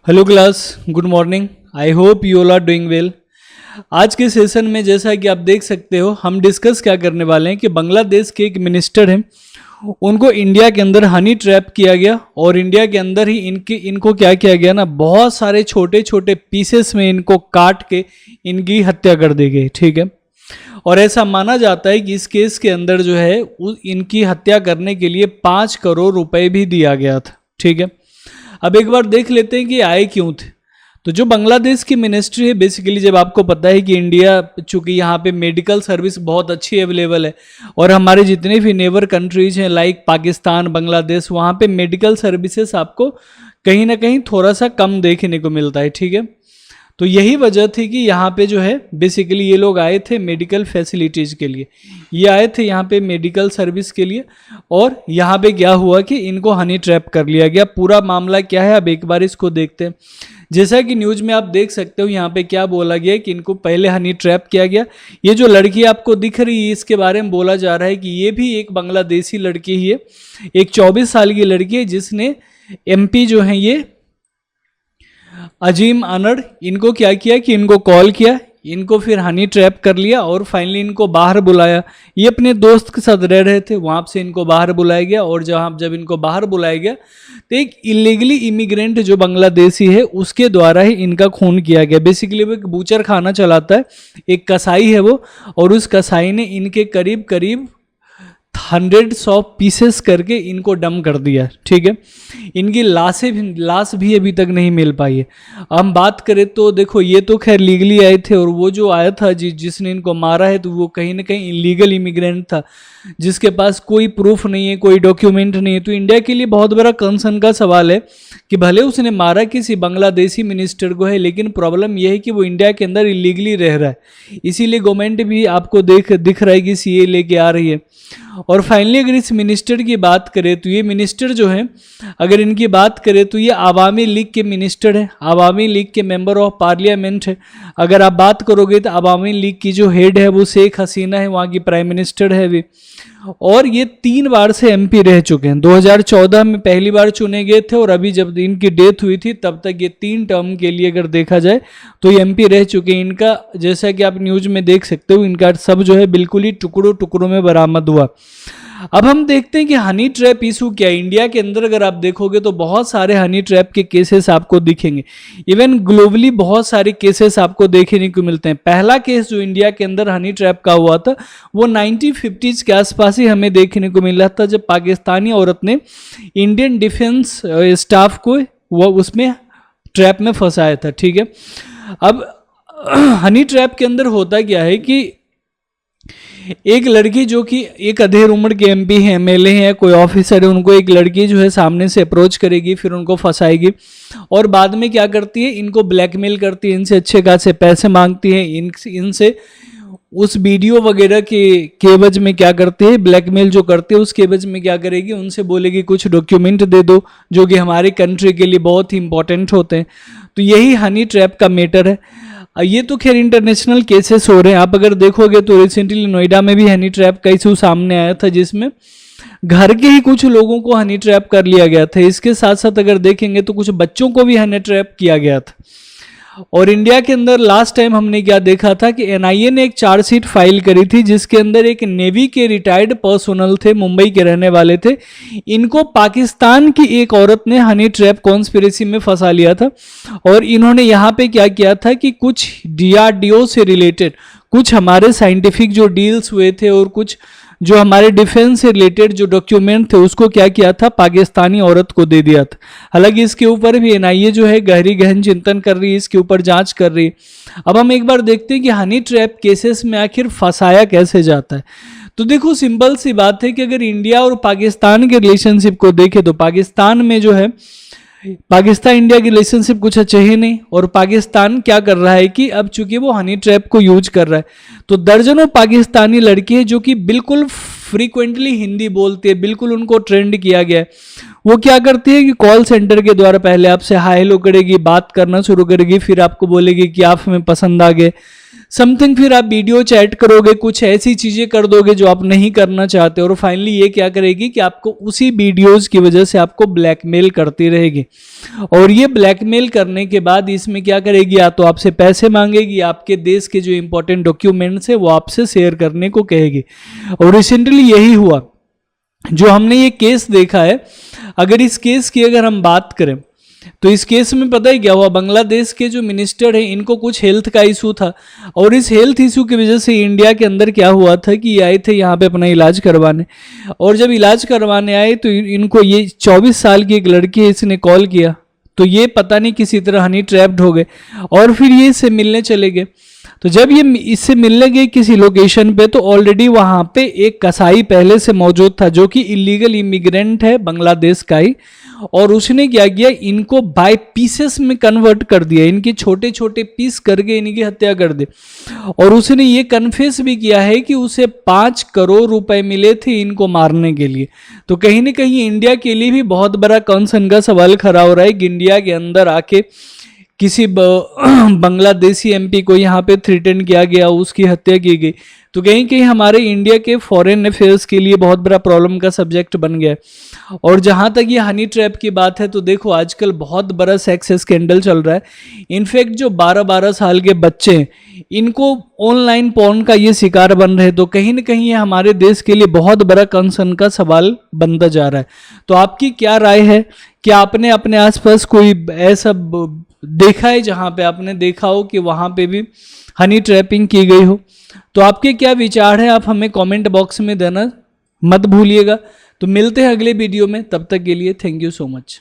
Hello class, good morning. I hope you all are doing well. आज के session में जैसा कि आप देख सकते हो, हम डिस्कस क्या करने वाले हैं कि बांग्लादेश के एक मिनिस्टर हैं, उनको इंडिया के अंदर हनी ट्रैप किया गया और इंडिया के अंदर ही इनको क्या किया गया ना, बहुत सारे छोटे छोटे पीसेस में इनको काट के इनकी हत्या कर दी गई। ठीक है, और ऐसा माना जाता है कि इस केस के अंदर जो है इनकी हत्या करने के लिए 5 करोड़ रुपए भी दिया गया था। ठीक है, अब एक बार देख लेते हैं कि आए क्यों थे। तो जो बांग्लादेश की मिनिस्ट्री है, बेसिकली जब आपको पता है कि इंडिया, चूंकि यहाँ पे मेडिकल सर्विस बहुत अच्छी अवेलेबल है और हमारे जितने भी नेबर कंट्रीज हैं लाइक पाकिस्तान, बांग्लादेश, वहाँ पे मेडिकल सर्विसेज आपको कहीं ना कहीं थोड़ा सा कम देखने को मिलता है। ठीक है, तो यही वजह थी कि यहाँ पे जो है बेसिकली ये लोग आए थे मेडिकल फैसिलिटीज़ के लिए, ये आए थे यहाँ पे मेडिकल सर्विस के लिए। और यहाँ पे क्या हुआ कि इनको हनी ट्रैप कर लिया गया। पूरा मामला क्या है, अब एक बार इसको देखते हैं। जैसा कि न्यूज़ में आप देख सकते हो, यहाँ पे क्या बोला गया कि इनको पहले हनी ट्रैप किया गया। ये जो लड़की आपको दिख रही है, इसके बारे में बोला जा रहा है कि ये भी एक बांग्लादेशी लड़की ही है, एक 24 साल की लड़की है जिसने MP जो है ये अजीम अनड़, इनको क्या किया कि इनको कॉल किया, इनको फिर हनी ट्रैप कर लिया और फाइनली इनको बाहर बुलाया। ये अपने दोस्त के साथ रह रहे थे, वहाँ से इनको बाहर बुलाया गया और जब इनको बाहर बुलाया गया तो एक इलीगली इमिग्रेंट जो बांग्लादेशी है उसके द्वारा ही इनका खून किया गया। बेसिकली वो एक बूचर खाना चलाता है, एक कसाई है वो, और उस कसाई ने इनके करीब करीब hundreds ऑफ पीसेस करके इनको डम कर दिया। ठीक है, इनकी लाश भी अभी तक नहीं मिल पाई है। हम बात करें तो देखो, ये तो खैर लीगली आए थे और वो जो आया था जिसने इनको मारा है, तो वो कहीं ना कहीं इलीगल इमिग्रेंट था जिसके पास कोई प्रूफ नहीं है, कोई डॉक्यूमेंट नहीं है। तो इंडिया के लिए बहुत बड़ा कंसर्न का सवाल है कि भले उसने मारा किसी बांग्लादेशी मिनिस्टर को है, लेकिन प्रॉब्लम यह है कि वो इंडिया के अंदर इलीगली रह रहा है। इसीलिए गवर्नमेंट भी आपको दिख रहा है कि CA लेके आ रही है। और फाइनली अगर इस मिनिस्टर की बात करें तो ये मिनिस्टर जो है, अगर इनकी बात करें तो ये आवामी लीग के मिनिस्टर है, आवामी लीग के मेंबर ऑफ पार्लियामेंट है। अगर आप बात करोगे तो आवामी लीग की जो हेड है वो शेख हसीना है, वहाँ की प्राइम मिनिस्टर है भी। और ये 3 बार से MP रह चुके हैं। 2014 में पहली बार चुने गए थे और अभी जब इनकी डेथ हुई थी तब तक ये 3 टर्म के लिए अगर देखा जाए तो ये MP रह चुके हैं। इनका जैसा कि आप न्यूज में देख सकते हो, इनका सब जो है बिल्कुल ही टुकड़ों टुकड़ों में बरामद हुआ। अब हम देखते हैं कि हनी ट्रैप इशू क्या है। इंडिया के अंदर अगर आप देखोगे तो बहुत सारे हनी ट्रैप के केसेस आपको दिखेंगे। इवन ग्लोबली बहुत सारे केसेस आपको देखने को मिलते हैं। पहला केस जो इंडिया के अंदर हनी ट्रैप का हुआ था वो 1950s के आसपास ही हमें देखने को मिला था, जब पाकिस्तानी औरत ने इंडियन डिफेंस स्टाफ को वो उसमें ट्रैप में फंसाया था। ठीक है, अब हनी ट्रैप के अंदर होता क्या है कि एक लड़की जो कि एक अधेड़ उम्र के MP है, MLA है, कोई ऑफिसर है, उनको एक लड़की जो है सामने से अप्रोच करेगी, फिर उनको फंसाएगी और बाद में क्या करती है, इनको ब्लैकमेल करती है, इनसे अच्छे खासे पैसे मांगती है, इनसे उस वीडियो वगैरह के केवज में क्या करती है, ब्लैकमेल जो करती है उस केवज में क्या करेगी, उनसे बोलेगी कुछ डॉक्यूमेंट दे दो जो कि हमारे कंट्री के लिए बहुत ही इंपॉर्टेंट होते हैं। तो यही हनी ट्रैप का मैटर है। ये तो खैर इंटरनेशनल केसेस हो रहे हैं। आप अगर देखोगे तो रिसेंटली नोएडा में भी हनी ट्रैप का इशू सामने आया था, जिसमें घर के ही कुछ लोगों को हनी ट्रैप कर लिया गया था। इसके साथ साथ अगर देखेंगे तो कुछ बच्चों को भी हनी ट्रैप किया गया था। और इंडिया के अंदर लास्ट टाइम हमने क्या देखा था कि NIA ने एक चार्जशीट फाइल करी थी जिसके अंदर एक नेवी के रिटायर्ड पर्सनल थे, मुंबई के रहने वाले थे। इनको पाकिस्तान की एक औरत ने हनी ट्रैप कॉन्स्पिरेसी में फंसा लिया था और इन्होंने यहाँ पे क्या किया था कि कुछ DRDO से रिलेटेड कुछ हमारे साइंटिफिक जो डील्स हुए थे और कुछ जो हमारे डिफेंस से रिलेटेड जो डॉक्यूमेंट थे उसको क्या किया था, पाकिस्तानी औरत को दे दिया था। हालांकि इसके ऊपर भी NIA जो है गहन चिंतन कर रही है, इसके ऊपर जांच कर रही है। अब हम एक बार देखते हैं कि हनी ट्रैप केसेस में आखिर फंसाया कैसे जाता है। तो देखो, सिंपल सी बात है कि अगर इंडिया और पाकिस्तान के रिलेशनशिप को देखें तो पाकिस्तान में जो है, पाकिस्तान इंडिया की रिलेशनशिप कुछ अच्छे ही नहीं। और पाकिस्तान क्या कर रहा है कि अब चूंकि वो हनी ट्रैप को यूज कर रहा है तो दर्जनों पाकिस्तानी लड़के हैं जो कि बिल्कुल फ्रीक्वेंटली हिंदी बोलते हैं, बिल्कुल उनको ट्रेंड किया गया है, वो क्या करती है कि कॉल सेंटर के द्वारा पहले आपसे हाय हेलो करेगी, बात करना शुरू करेगी, फिर आपको बोलेगी कि आप हमें पसंद आ गए समथिंग, फिर आप वीडियो चैट करोगे, कुछ ऐसी चीजें कर दोगे जो आप नहीं करना चाहते, और फाइनली ये क्या करेगी कि आपको उसी वीडियोस की वजह से आपको ब्लैकमेल करती रहेगी। और ये ब्लैकमेल करने के बाद इसमें क्या करेगी, या तो आपसे पैसे मांगेगी, आपके देश के जो इंपॉर्टेंट डॉक्यूमेंट्स है वो आपसे शेयर करने को कहेगी। और रिसेंटली यही हुआ, जो हमने ये केस देखा है। अगर इस केस की अगर हम बात करें तो इस केस में पता ही क्या हुआ, बांग्लादेश के जो मिनिस्टर हैं इनको कुछ हेल्थ का इशू था, और इस हेल्थ इशू की वजह से इंडिया के अंदर क्या हुआ था कि ये आए थे यहाँ पे अपना इलाज करवाने, और जब इलाज करवाने आए तो इनको ये 24 साल की एक लड़की है, इसने कॉल किया, तो ये पता नहीं किसी तरह हनी ट्रैप्ड हो गए, और फिर ये इससे मिलने चले गए। तो जब ये इससे मिलने गए किसी लोकेशन पे, तो ऑलरेडी वहाँ पे एक कसाई पहले से मौजूद था जो कि इलीगल इमिग्रेंट है बांग्लादेश का ही, और उसने क्या किया, इनको बाय पीसेस में कन्वर्ट कर दिया, इनके छोटे छोटे पीस करके इनकी हत्या कर दी। और उसने ये कन्फेस भी किया है कि उसे 5 करोड़ रुपए मिले थे इनको मारने के लिए। तो कहीं ना कहीं इंडिया के लिए भी बहुत बड़ा कंसर्न का सवाल खड़ा हो रहा है कि इंडिया के अंदर आके किसी बांग्लादेशी एमपी को यहाँ पे थ्रेटन किया गया, उसकी हत्या की गई, तो कहीं कहीं हमारे इंडिया के फॉरेन अफेयर्स के लिए बहुत बड़ा प्रॉब्लम का सब्जेक्ट बन गया। और जहाँ तक ये हनी ट्रैप की बात है, तो देखो आजकल बहुत बड़ा सेक्स स्कैंडल चल रहा है। इनफैक्ट जो 12-12 साल के बच्चे हैं, इनको ऑनलाइन पॉर्न का ये शिकार बन रहे, तो कहीं ना कहीं ये हमारे देश के लिए बहुत बड़ा कंसर्न का सवाल बनता जा रहा है। तो आपकी क्या राय है, क्या आपने अपने आसपास कोई ऐसा देखा है जहाँ पे आपने देखा हो कि वहाँ पे भी हनी ट्रैपिंग की गई हो? तो आपके क्या विचार है, आप हमें कमेंट बॉक्स में देना मत भूलिएगा। तो मिलते हैं अगले वीडियो में, तब तक के लिए थैंक यू सो मच।